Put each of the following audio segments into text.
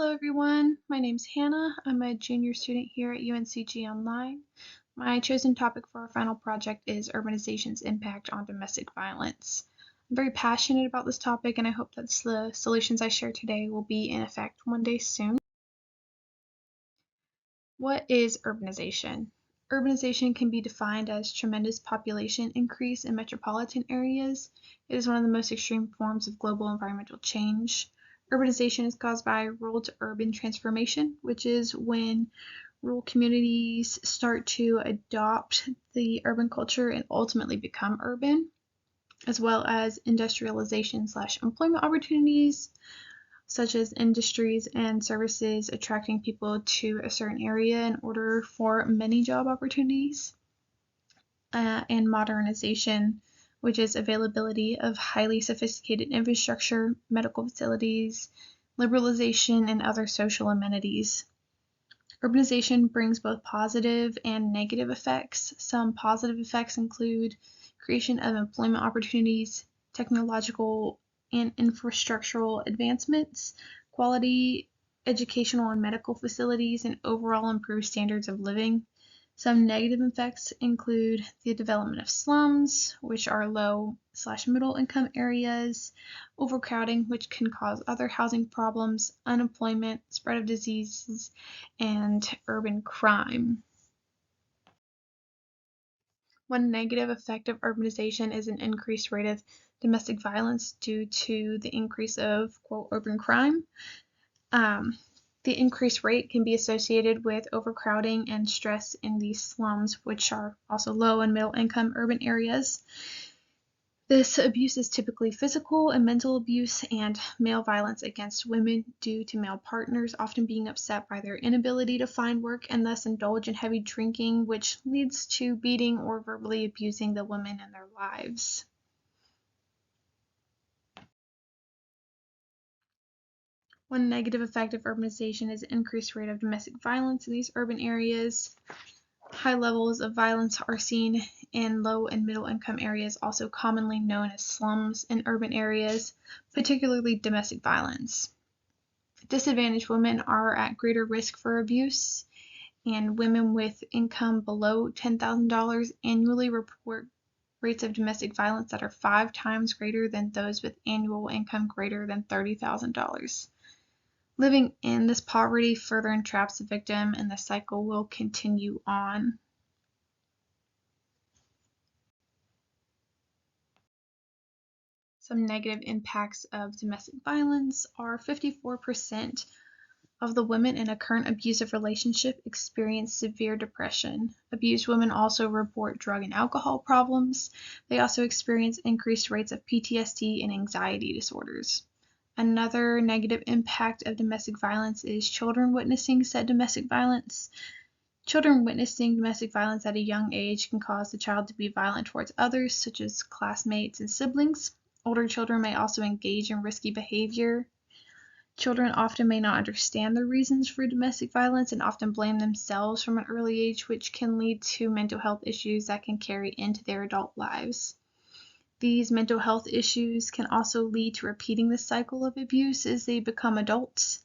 Hello everyone, my name's Hannah. I'm a junior student here at UNCG Online. My chosen topic for our final project is Urbanization's impact on domestic violence. I'm very passionate about this topic and I hope that the solutions I share today will be in effect one day soon. What is urbanization? Urbanization can be defined as tremendous population increase in metropolitan areas. It is one of the most extreme forms of global environmental change. Urbanization is caused by rural to urban transformation, which is when rural communities start to adopt the urban culture and ultimately become urban, as well as industrialization/employment opportunities, such as industries and services attracting people to a certain area in order for many job opportunities, and modernization, which is availability of highly sophisticated infrastructure, medical facilities, liberalization, and other social amenities. Urbanization brings both positive and negative effects. Some positive effects include creation of employment opportunities, technological and infrastructural advancements, quality educational and medical facilities, and overall improved standards of living. Some negative effects include the development of slums, which are low/middle income areas, overcrowding, which can cause other housing problems, unemployment, spread of diseases, and urban crime. One negative effect of urbanization is an increased rate of domestic violence due to the increase of, quote, urban crime. The increased rate can be associated with overcrowding and stress in these slums, which are also low and middle income urban areas. This abuse is typically physical and mental abuse and male violence against women due to male partners often being upset by their inability to find work and thus indulge in heavy drinking, which leads to beating or verbally abusing the women in their lives. One negative effect of urbanization is an increased rate of domestic violence in these urban areas. High levels of violence are seen in low and middle income areas, also commonly known as slums in urban areas, particularly domestic violence. Disadvantaged women are at greater risk for abuse, and women with income below $10,000 annually report rates of domestic violence that are 5 times greater than those with annual income greater than $30,000. Living in this poverty further entraps the victim, and the cycle will continue on. Some negative impacts of domestic violence are 54% of the women in a current abusive relationship experience severe depression. Abused women also report drug and alcohol problems. They also experience increased rates of PTSD and anxiety disorders. Another negative impact of domestic violence is children witnessing said domestic violence. Children witnessing domestic violence at a young age can cause the child to be violent towards others, such as classmates and siblings. Older children may also engage in risky behavior. Children often may not understand the reasons for domestic violence and often blame themselves from an early age, which can lead to mental health issues that can carry into their adult lives. These mental health issues can also lead to repeating the cycle of abuse as they become adults.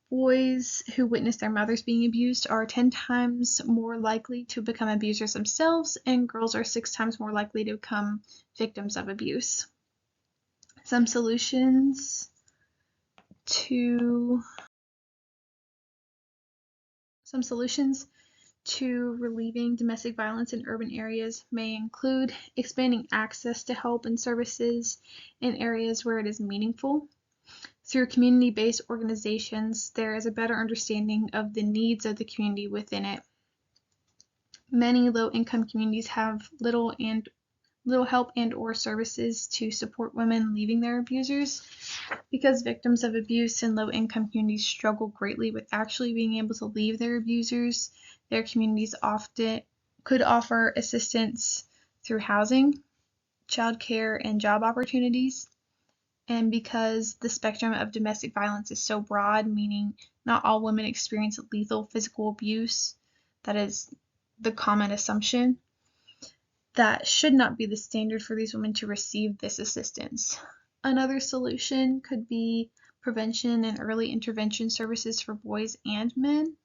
Boys who witness their mothers being abused are 10 times more likely to become abusers themselves, and girls are 6 times more likely to become victims of abuse. Some solutions to relieving domestic violence in urban areas may include expanding access to help and services in areas where it is meaningful. Through community-based organizations, there is a better understanding of the needs of the community within it. Many low-income communities have little help and/or services to support women leaving their abusers. Because victims of abuse in low-income communities struggle greatly with actually being able to leave their abusers, their communities often could offer assistance through housing, childcare, and job opportunities. And because the spectrum of domestic violence is so broad, meaning not all women experience lethal physical abuse, that is the common assumption, that should not be the standard for these women to receive this assistance. Another solution could be prevention and early intervention services for boys and men.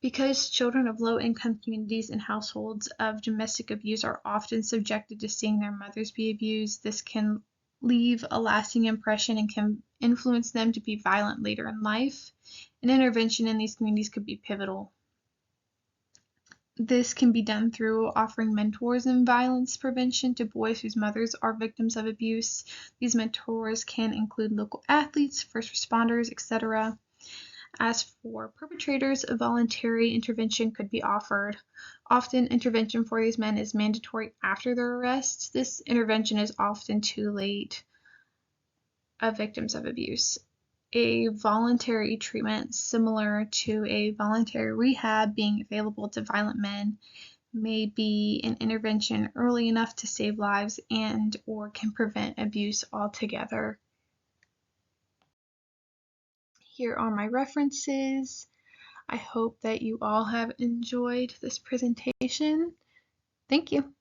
Because children of low-income communities and households of domestic abuse are often subjected to seeing their mothers be abused, this can leave a lasting impression and can influence them to be violent later in life. An intervention in these communities could be pivotal. This can be done through offering mentors in violence prevention to boys whose mothers are victims of abuse. These mentors can include local athletes, first responders, etc. As for perpetrators, a voluntary intervention could be offered. Often, intervention for these men is mandatory after their arrest. This intervention is often too late of victims of abuse. A voluntary treatment similar to a voluntary rehab being available to violent men may be an intervention early enough to save lives and or can prevent abuse altogether. Here are my references. I hope that you all have enjoyed this presentation. Thank you.